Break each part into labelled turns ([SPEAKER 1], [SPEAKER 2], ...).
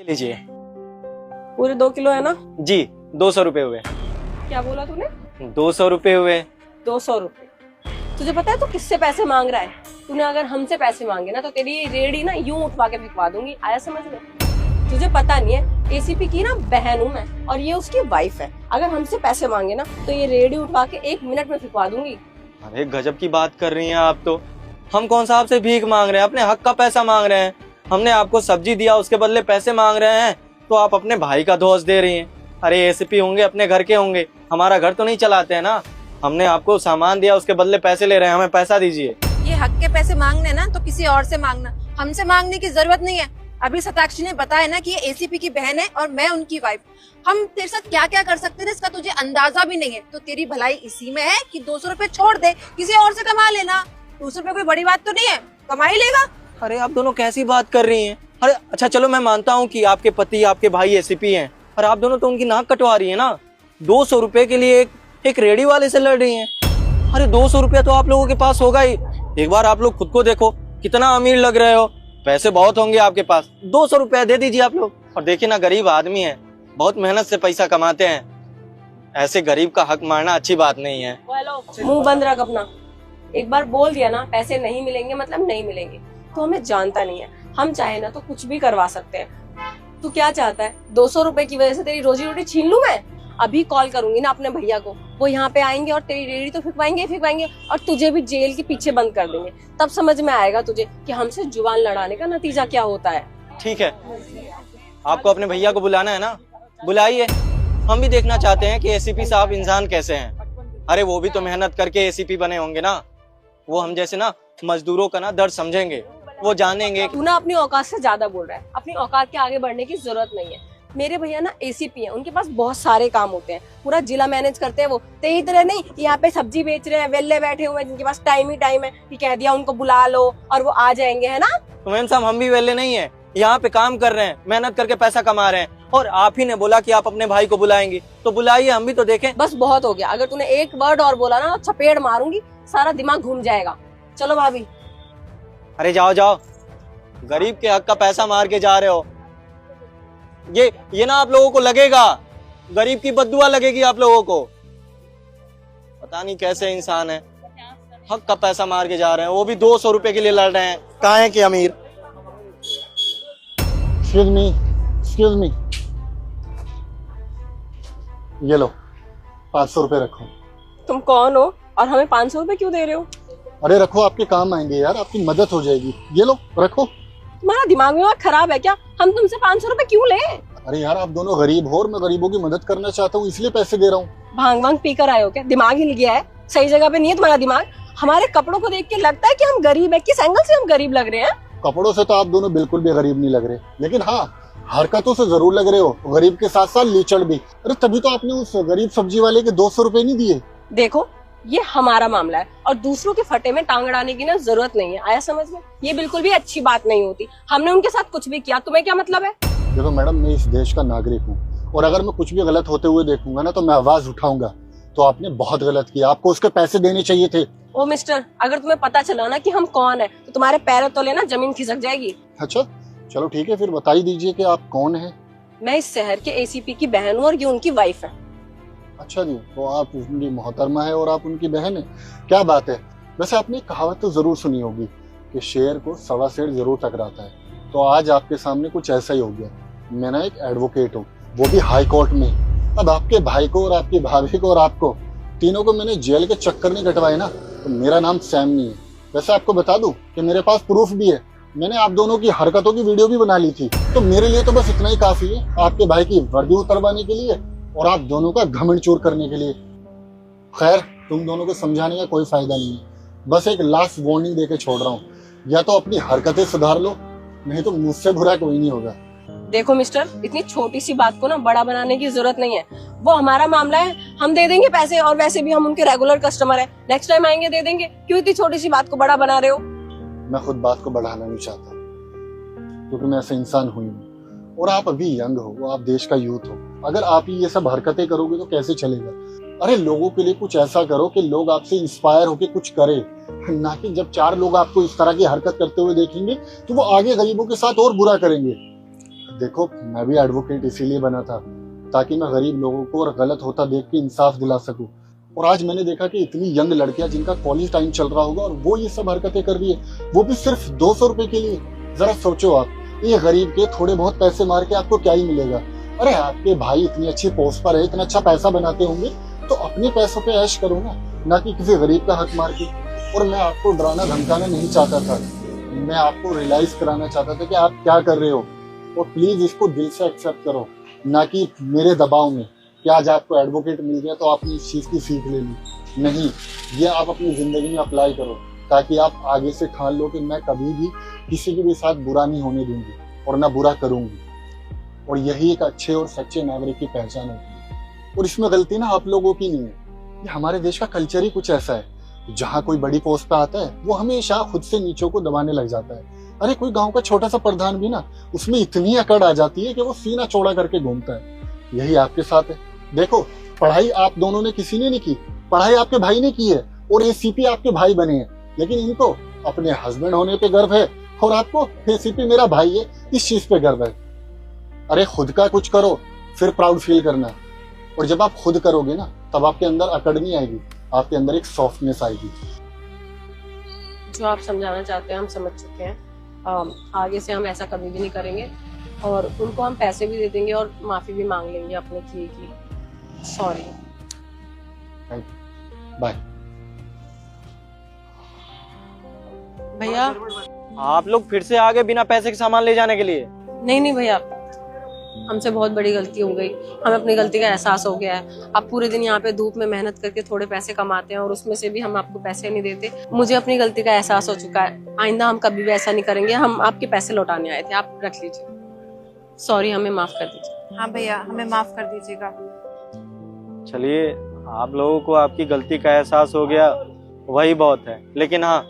[SPEAKER 1] लीजिए।
[SPEAKER 2] पूरे 2 किलो है ना?
[SPEAKER 1] जी 200 रुपए हुए।
[SPEAKER 2] क्या बोला तूने?
[SPEAKER 1] 200 रुपए हुए।
[SPEAKER 2] 200 रुपए? तुझे पता है तू किससे पैसे मांग रहा है? तूने अगर हमसे पैसे मांगे ना तो तेरी रेडी ना यूं उठवा के फेंकवा दूंगी। आया समझ में? तुझे पता नहीं है एसीपी की ना बहन हूं मैं और ये उसकी वाइफ है। अगर हमसे पैसे मांगे ना तो ये रेडी उठवा के 1 मिनट में फेंकवा दूंगी।
[SPEAKER 1] अरे गजब की बात कर रही हैं आप तो। हम कौन सा आपसे भीख मांग रहे हैं, अपने हक का पैसा मांग रहे हैं। हमने आपको सब्जी दिया, उसके बदले पैसे मांग रहे हैं, तो आप अपने भाई का दोष दे रही हैं। अरे एसीपी होंगे, अपने घर के होंगे, हमारा घर तो नहीं चलाते हैं ना। हमने आपको सामान दिया, उसके बदले पैसे ले रहे हैं, हमें पैसा दीजिए।
[SPEAKER 3] ये हक के पैसे मांगने ना तो किसी और से मांगना, हमसे मांगने की जरूरत नहीं है। अभी शताक्षी ने बताया ना कि ये एसीपी की बहन है और मैं उनकी वाइफ। हम तेरे साथ क्या क्या कर सकते थे इसका तुझे अंदाजा भी नहीं है। तो तेरी भलाई इसी में है कि 200 रुपए छोड़ दे, किसी और से कमा लेना। 200 रुपए कोई बड़ी बात तो नहीं है, कमा ही लेगा।
[SPEAKER 1] अरे आप दोनों कैसी बात कर रही हैं? अरे अच्छा चलो मैं मानता हूँ कि आपके पति, आपके भाई एसीपी हैं, और आप दोनों तो उनकी नाक कटवा रही है ना। 200 रुपए के लिए एक रेडी वाले से लड़ रही हैं। अरे 200 रुपया तो आप लोगों के पास होगा ही। एक बार आप लोग खुद को देखो, कितना अमीर लग रहे हो, पैसे बहुत होंगे आपके पास। 200 रुपया दे दीजिए आप लोग। और देखिए ना, गरीब आदमी है, बहुत मेहनत से पैसा कमाते हैं। ऐसे गरीब का हक मारना अच्छी बात नहीं है।
[SPEAKER 2] मुंह बंद रख अपना। एक बार बोल दिया ना पैसे नहीं मिलेंगे मतलब नहीं मिलेंगे। तो हमें जानता नहीं है, हम चाहे ना तो कुछ भी करवा सकते हैं। तू क्या चाहता है? 200 रुपए की वजह से तेरी रोजी रोटी छीन लूं मैं? अभी कॉल करूंगी ना अपने भैया को, वो यहाँ पे आएंगे और तेरी रेडी तो फिकवाएंगे और तुझे भी जेल के पीछे बंद कर देंगे। तब समझ में आएगा तुझे कि हमसे जुबान लड़ाने का नतीजा क्या होता है।
[SPEAKER 1] ठीक है, आपको अपने भैया को बुलाना है ना, बुलाइए। हम भी देखना चाहते हैं कि एसीपी साहब इंसान कैसे हैं। अरे वो भी तो मेहनत करके एसीपी बने होंगे ना। वो हम जैसे ना मजदूरों का ना दर्द समझेंगे, वो जानेंगे।
[SPEAKER 2] तू ना अपनी औकात से ज्यादा बोल रहा है। अपनी औकात के आगे बढ़ने की जरूरत नहीं है। मेरे भैया ना एसीपी हैं, उनके पास बहुत सारे काम होते हैं, पूरा जिला मैनेज करते हैं वो। तेरी तरह नहीं यहाँ पे सब्जी बेच रहे हैं, वेल्ले बैठे हुए हैं जिनके पास टाइम ही टाइम है कि कह दिया उनको बुला लो और वो आ जाएंगे, है ना।
[SPEAKER 1] तो मैम साहब हम भी वेले नहीं है, यहाँ पे काम कर रहे हैं, मेहनत करके पैसा कमा रहे हैं। और आप ही ने बोला कि आप अपने भाई को बुलाएंगी, तो बुलाइए, हम भी तो देखें।
[SPEAKER 2] बस बहुत हो गया। अगर तूने एक वर्ड और बोला ना चपेड़ मारूंगी, सारा दिमाग घूम जाएगा। चलो भाभी।
[SPEAKER 1] अरे जाओ जाओ, गरीब के हक का पैसा मार के जा रहे हो। ये ना आप लोगों को लगेगा, गरीब की बद्दुआ लगेगी आप लोगों को। पता नहीं कैसे इंसान है, हक का पैसा मार के जा रहे हैं, वो भी 200 रुपए के लिए लड़ रहे हैं। कहाँ है कि अमीर?
[SPEAKER 4] एक्सक्यूज मी, ये लो 500 रुपए रखो।
[SPEAKER 2] तुम कौन हो और हमें 500 रुपए क्यों दे रहे हो?
[SPEAKER 4] अरे रखो, आपके काम आएंगे यार, आपकी मदद हो जाएगी। ये लो रखो।
[SPEAKER 2] तुम्हारा दिमाग में खराब है क्या? हम तुमसे 500 रुपए क्यों ले?
[SPEAKER 4] अरे यार आप दोनों गरीब हो और मैं गरीबों की मदद करना चाहता हूँ, इसलिए पैसे दे रहा हूँ।
[SPEAKER 2] भांग भांग पीकर आए हो क्या? दिमाग हिल गया है? सही जगह पे नहीं है तुम्हारा दिमाग। हमारे कपड़ों को देख के लगता है कि हम गरीब है। किस एंगल से हम गरीब लग रहे हैं?
[SPEAKER 4] कपड़ों से तो आप दोनों बिल्कुल भी गरीब नहीं लग रहे, लेकिन हाँ हरकतों से जरूर लग रहे हो गरीब के साथ साथ लीचड़ भी। अरे तभी तो आपने उस गरीब सब्जी वाले के 200 रुपए नहीं दिए।
[SPEAKER 2] देखो ये हमारा मामला है और दूसरों के फटे में टांग अड़ाने की ना जरूरत नहीं है। आया समझ में? ये बिल्कुल भी अच्छी बात नहीं होती। हमने उनके साथ कुछ भी किया, तुम्हें क्या मतलब है?
[SPEAKER 4] देखो मैडम, मैं इस देश का नागरिक हूँ और अगर मैं कुछ भी गलत होते हुए देखूंगा ना तो मैं आवाज उठाऊंगा। तो आपने बहुत गलत किया, आपको उसके पैसे देने चाहिए थे।
[SPEAKER 2] ओ मिस्टर, अगर तुम्हें पता चला ना कि हम कौन है तो तुम्हारे पैरों तले ना जमीन खिसक जाएगी।
[SPEAKER 4] अच्छा चलो ठीक है, फिर बता ही दीजिए कि आप कौन है।
[SPEAKER 2] मैं इस शहर के एसीपी की बहन हूँ और ये उनकी वाइफ है।
[SPEAKER 4] अच्छा जी, तो आप उनकी मोहतरमा है और आप उनकी बहन है, क्या बात है। वैसे आपने एक कहावत तो जरूर सुनी होगी कि शेर को सवा शेर जरूर टकराता है। तो आज आपके सामने कुछ ऐसा ही हो गया। मैं ना एक एडवोकेट हूँ, वो भी हाई कोर्ट में। अब आपके भाई को और आपकी भाभी को और आपको तीनों को मैंने जेल के चक्कर नहीं कटवाए ना, तो मेरा नाम सैम नहीं है। वैसे आपको बता दूं कि मेरे पास प्रूफ भी है, मैंने आप दोनों की हरकतों की वीडियो भी बना ली थी। तो मेरे लिए तो बस इतना ही काफी है, आपके भाई की वर्दी उतरवाने के लिए और आप दोनों का घमंड चूर करने के लिए। खैर तुम दोनों को समझाने का कोई फायदा नहीं है, बस एक लास्ट वार्निंग देके छोड़ रहा हूँ, या तो अपनी हरकतें सुधार लो, नहीं तो मुझसे बुरा कोई नहीं होगा।
[SPEAKER 2] देखो मिस्टर, इतनी छोटी सी बात को ना बड़ा बनाने की जरूरत नहीं है। वो हमारा मामला है, हम दे देंगे पैसे और वैसे भी हम उनके रेगुलर कस्टमर है। नेक्स्ट टाइम आएंगे दे देंगे। क्यों इतनी छोटी सी बात को बड़ा बना रहे हो?
[SPEAKER 4] मैं खुद बात को बढ़ाना नहीं चाहता क्योंकि मैं ऐसा इंसान हुई हूँ और आप अभी यंग हो, आप देश का यूथ हो। अगर आप ही ये सब हरकतें करोगे तो कैसे चलेगा? अरे लोगों के लिए कुछ ऐसा करो कि लोग आपसे इंस्पायर होके कुछ करें, ना कि जब 4 लोग आपको इस तरह की हरकत करते हुए देखेंगे तो वो आगे गरीबों के साथ और बुरा करेंगे। देखो, मैं भी एडवोकेट इसीलिए बना था ताकि मैं गरीब लोगों को और गलत होता देख के इंसाफ दिला सकूं। और आज मैंने देखा कि इतनी यंग लड़कियां जिनका कॉलेज टाइम चल रहा होगा और वो ये सब हरकतें कर रही है, वो भी सिर्फ 200 रुपए के लिए। जरा सोचो आप, ये गरीब के थोड़े बहुत पैसे मार के आपको क्या ही मिलेगा। अरे आपके भाई इतनी अच्छी पोस्ट पर है, इतना अच्छा पैसा बनाते होंगे, तो अपने पैसों पे ऐश करो ना कि किसी गरीब का हक मार के। और मैं आपको डराना धमकाना नहीं चाहता था, मैं आपको रियलाइज कराना चाहता था कि आप क्या कर रहे हो। और प्लीज इसको दिल से एक्सेप्ट करो, ना कि मेरे दबाव में कि आज आपको एडवोकेट मिल गया तो आपने इस चीज की सीख ले ली। नहीं, ये आप अपनी जिंदगी में अप्लाई करो ताकि आप आगे से ठान लो कि मैं कभी भी किसी के भी साथ बुरा नहीं होने दूंगी और ना बुरा करूंगी। और यही एक अच्छे और सच्चे नागरिक की पहचान होती है। और इसमें गलती ना आप लोगों की नहीं है, ये हमारे देश का कल्चर ही कुछ ऐसा है। जहाँ कोई बड़ी पोस्ट पे आता है वो हमेशा खुद से नीचों को दबाने लग जाता है। अरे कोई गांव का छोटा सा प्रधान भी ना, उसमें इतनी अकड़ आ जाती है कि वो सीना चौड़ा करके घूमता है। यही आपके साथ है। देखो, पढ़ाई आप दोनों ने किसी ने नहीं की, पढ़ाई आपके भाई ने की है और एसीपी आपके भाई बने हैं, लेकिन इनको अपने हस्बैंड होने पे गर्व है और आपको एसीपी मेरा भाई है इस चीज पे गर्व है। अरे खुद का कुछ करो फिर प्राउड फील करना, और जब आप खुद करोगे ना तब आपके अंदर अकड़ नहीं आएगी, आपके अंदर एक सॉफ्टनेस आएगी।
[SPEAKER 2] जो आप समझाना चाहते हैं हम समझ चुके हैं। आगे से हम ऐसा कभी भी नहीं करेंगे और उनको हम पैसे भी दे देंगे और माफी भी मांग लेंगे अपने किए की। सॉरी।
[SPEAKER 4] बाय।
[SPEAKER 2] भैया
[SPEAKER 1] आप लोग फिर से आ गए बिना पैसे के सामान ले जाने के लिए।
[SPEAKER 2] नहीं भैया, हमसे बहुत बड़ी गलती हो गई, हमें अपनी गलती का एहसास हो गया है। आप पूरे दिन यहाँ पे धूप में मेहनत करके थोड़े पैसे कमाते हैं और उसमें से भी हम आपको पैसे नहीं देते। मुझे अपनी गलती का एहसास हो चुका है, आइंदा हम कभी भी ऐसा नहीं करेंगे। हम आपके पैसे लौटाने आए थे, आप रख लीजिए। सॉरी, हमें माफ कर दीजिए।
[SPEAKER 3] हाँ भैया, हमें माफ कर दीजिएगा।
[SPEAKER 1] चलिए, आप लोगों को आपकी गलती का एहसास हो गया, वही बहुत है। लेकिन हाँ,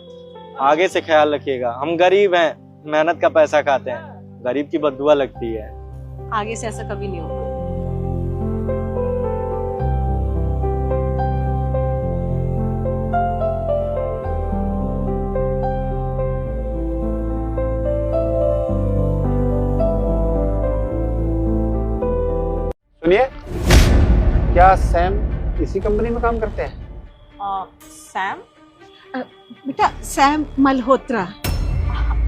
[SPEAKER 1] आगे से ख्याल रखिएगा, हम गरीब हैं, मेहनत का पैसा खाते हैं, गरीब की बददुआ लगती है।
[SPEAKER 2] आगे से ऐसा कभी नहीं होगा।
[SPEAKER 5] सुनिए, क्या सैम इसी कंपनी में काम करते हैं?
[SPEAKER 6] सैम?
[SPEAKER 7] बेटा सैम मल्होत्रा।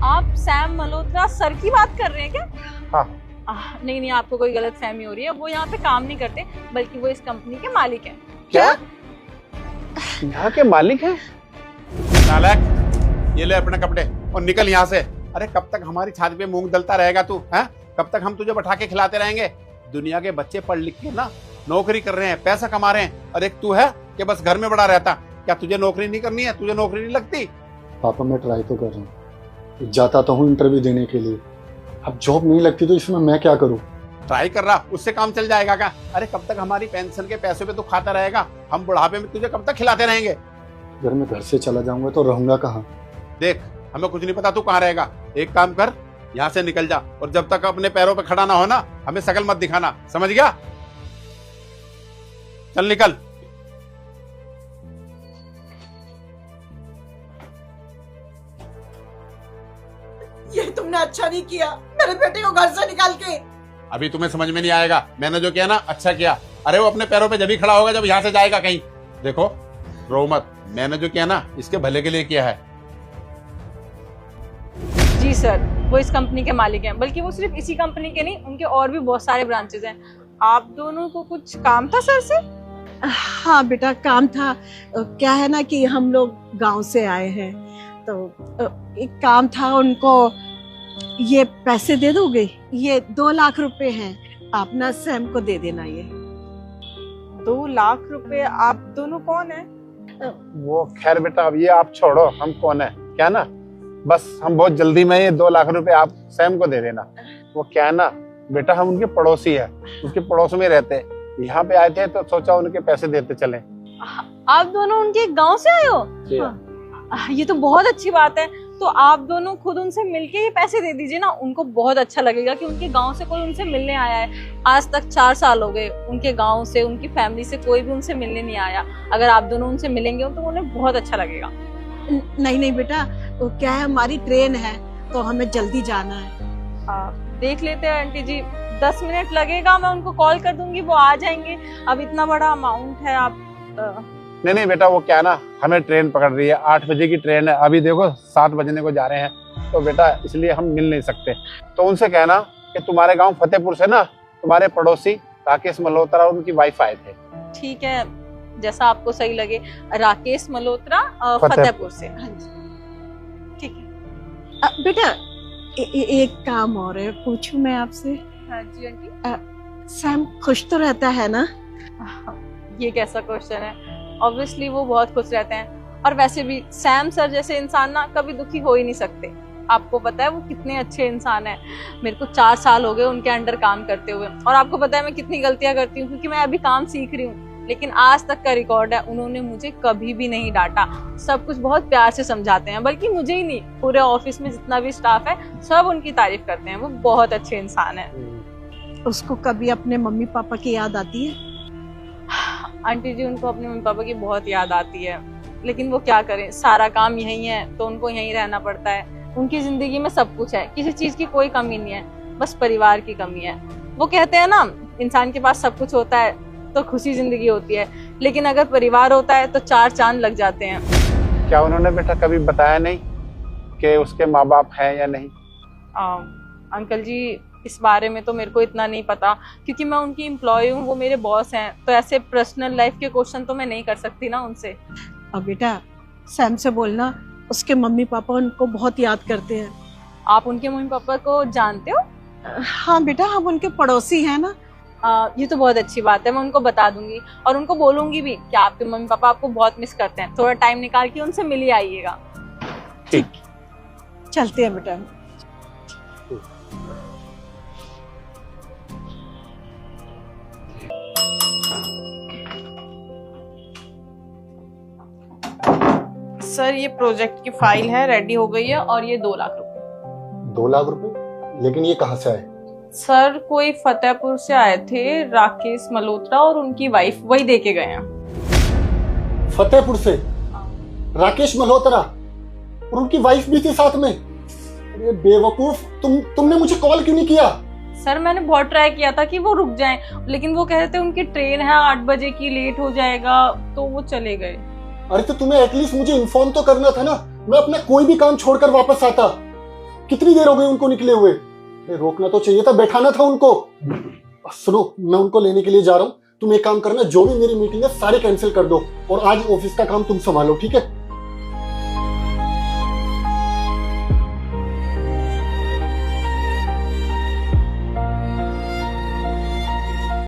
[SPEAKER 6] आप सैम मल्होत्रा सर की बात कर रहे हैं क्या?
[SPEAKER 5] हाँ।
[SPEAKER 6] नहीं, आपको कोई गलत फहमी हो रही है। वो यहाँ पे काम नहीं करते, बल्कि वो इस कंपनी के मालिक हैं।
[SPEAKER 5] क्या? यहाँ के मालिक हैं?
[SPEAKER 8] नालायक, ये ले अपने कपड़े और निकल यहाँ से। अरे कब तक हमारी छाती पे मूंग दलता रहेगा तू? हैं? कब तक हम तुझे बैठा के खिलाते रहेंगे? दुनिया के बच्चे पढ़ लिख के ना नौकरी कर रहे हैं, पैसा कमा रहे हैं, और एक तू है कि बस घर में बड़ा रहता। क्या तुझे नौकरी नहीं करनी है? तुझे नौकरी नहीं लगती?
[SPEAKER 4] पापा, मैं ट्राई तो कर रहा हूँ, जाता तो हूँ इंटरव्यू देने के लिए। अब जॉब नहीं लगती तो इसमें मैं क्या करूँ?
[SPEAKER 8] ट्राई कर रहा, उससे काम चल जाएगा क्या? अरे कब तक हमारी पेंशन के पैसों पे तू खाता रहेगा? हम बुढ़ापे में तुझे कब तक खिलाते रहेंगे?
[SPEAKER 4] अगर मैं घर से चला जाऊंगा तो रहूंगा कहाँ?
[SPEAKER 8] देख, हमें कुछ नहीं पता तू कहाँ रहेगा। एक काम कर, यहाँ से निकल जा, और जब तक अपने पैरों पे खड़ा ना हो ना, हमें शकल मत दिखाना, समझ गया? चल निकल।
[SPEAKER 7] ये तुमने अच्छा नहीं किया, मेरे बेटे को घर से निकाल के।
[SPEAKER 8] अभी तुम्हें समझ में नहीं आएगा, मैंने जो किया ना अच्छा किया। अरे वो अपने पैरों पे जब ही खड़ा होगा जब यहाँ से जाएगा कहीं। देखो रो मत, मैंने जो किया ना इसके भले के लिए किया है।
[SPEAKER 6] जी सर, वो इस कंपनी के मालिक हैं, बल्कि वो सिर्फ इसी कंपनी के नहीं, उनके और भी बहुत सारे ब्रांचेस हैं। आप दोनों को कुछ काम था सर से?
[SPEAKER 7] हाँ बेटा, काम था। क्या है ना कि हम लोग गांव से आए हैं, तो एक काम था। उनको ये पैसे दे दोगे? ये 2 लाख रुपए हैं, आप ना सैम को दे देना। ये
[SPEAKER 6] 2 लाख रुपए? आप दोनों कौन है?
[SPEAKER 5] वो खैर बेटा, अब ये आप छोड़ो, हम कौन है क्या ना, बस हम बहुत जल्दी में ये 2 लाख रुपए आप सैम को दे देना। वो क्या है ना बेटा, हम उनके पड़ोसी है, उसके पड़ोस में रहते हैं, यहाँ पे आए थे तो सोचा उनके पैसे देते चले।
[SPEAKER 6] आप दोनों उनके गांव से आए हो? ये तो बहुत अच्छी बात है। तो आप दोनों खुद उनसे मिलके ही पैसे दे दीजिए ना, उनको बहुत अच्छा लगेगा कि उनके गांव से कोई उनसे मिलने आया है। आज तक 4 साल हो गए, उनके गांव से, उनकी फैमिली से कोई भी उनसे मिलने नहीं आया। अगर आप दोनों उनसे मिलेंगे तो उन्हें बहुत अच्छा लगेगा।
[SPEAKER 7] नहीं बेटा, वो क्या है, हमारी ट्रेन है तो हमें जल्दी जाना है।
[SPEAKER 6] देख लेते हैं आंटी जी, 10 मिनट लगेगा, मैं उनको कॉल कर दूंगी, वो आ जाएंगे। अब इतना बड़ा अमाउंट है, आप
[SPEAKER 5] नहीं नहीं बेटा, वो क्या ना, हमें ट्रेन पकड़ रही है, 8 बजे की ट्रेन है, अभी देखो 7 बजने को जा रहे हैं, तो बेटा इसलिए हम मिल नहीं सकते। तो उनसे कहना कि तुम्हारे गांव फतेहपुर से ना तुम्हारे पड़ोसी राकेश मल्होत्रा और उनकी वाइफ आए थे।
[SPEAKER 6] ठीक है, जैसा आपको सही लगे। राकेश मल्होत्रा फतेहपुर से। हाँ जी, ठीक है।
[SPEAKER 7] बेटा एक काम और है, पूछूं मैं आपसे?
[SPEAKER 6] हाँ जी आंटी।
[SPEAKER 7] सैम खुश तो रहता है ना?
[SPEAKER 6] ये कैसा क्वेश्चन है? ऑब्वियसली वो बहुत खुश रहते हैं, और वैसे भी सैम सर जैसे इंसान ना कभी दुखी हो ही नहीं सकते। आपको पता है वो कितने अच्छे इंसान हैं। मेरे को 4 साल हो गए उनके अंडर काम करते हुए, और आपको पता है मैं कितनी गलतियां करती हूँ, क्योंकि मैं अभी काम सीख रही हूँ। लेकिन आज तक का रिकॉर्ड है, उन्होंने मुझे कभी भी नहीं डांटा, सब कुछ बहुत प्यार से समझाते हैं। बल्कि मुझे ही नहीं, पूरे ऑफिस में जितना भी स्टाफ है सब उनकी तारीफ करते हैं। वो बहुत अच्छे इंसान है।
[SPEAKER 7] उसको कभी अपने मम्मी पापा की याद आती है?
[SPEAKER 6] आंटी जी, उनको अपने मम्मी पापा की बहुत याद आती है, लेकिन वो क्या करें, सारा काम यही है तो उनको यहीं रहना पड़ता है। उनकी जिंदगी में सब कुछ है, किसी चीज की कोई कमी नहीं है, बस परिवार की कमी है। वो कहते हैं ना, इंसान के पास सब कुछ होता है तो खुशी जिंदगी होती है, लेकिन अगर परिवार होता है तो 4 चांद लग जाते हैं।
[SPEAKER 5] क्या उन्होंने बेटा कभी बताया नहीं कि उसके माँ बाप हैं या नहीं?
[SPEAKER 6] अंकल जी, इस बारे में तो मेरे को इतना नहीं पता, क्योंकि मैं उनकी एम्प्लॉय हूँ, वो मेरे बॉस हैं, तो ऐसे पर्सनल लाइफ के क्वेश्चन तो मैं नहीं कर सकती ना उनसे।
[SPEAKER 7] अब बेटा सैम से बोलना, उसके मम्मी पापा उनको बहुत याद करते हैं।
[SPEAKER 6] आप उनके मम्मी पापा को जानते हो?
[SPEAKER 7] हाँ बेटा, हम उनके पड़ोसी हैं ना।
[SPEAKER 6] ये तो बहुत अच्छी बात है, मैं उनको बता दूंगी, और उनको बोलूंगी भी कि आपके मम्मी पापा आपको बहुत मिस करते हैं, थोड़ा टाइम निकाल के उनसे मिल ही आइएगा।
[SPEAKER 5] ठीक,
[SPEAKER 7] चलते हैं बेटा।
[SPEAKER 6] सर, ये प्रोजेक्ट की फाइल है, रेडी हो गई है, और ये 2 लाख रुपए।
[SPEAKER 4] 2 लाख रुपए? लेकिन ये कहाँ से आए?
[SPEAKER 6] सर, कोई फतेहपुर से आए थे, राकेश मल्होत्रा और उनकी वाइफ, वही दे के गए हैं।
[SPEAKER 4] फतेहपुर से राकेश मल्होत्रा और उनकी वाइफ भी थी साथ में? अरे बेवकूफ, तुमने मुझे कॉल क्यों नहीं किया?
[SPEAKER 6] सर, मैंने बहुत ट्राई किया था कि वो रुक जाएं, लेकिन वो कह रहे थे उनकी ट्रेन है 8 बजे की, लेट हो जाएगा, तो वो चले गए।
[SPEAKER 4] अरे तो तुम्हें एटलीस्ट मुझे इन्फॉर्म तो करना था ना, मैं अपना कोई भी काम छोड़कर वापस आता। कितनी देर हो गई उनको निकले हुए? रोकना तो चाहिए था, बैठाना था उनको। सुनो, मैं उनको लेने के लिए जा रहा हूँ, तुम एक काम करना, जो भी मेरी मीटिंग है सारे कैंसिल कर दो, और आज ऑफिस का काम तुम संभालो, ठीक है?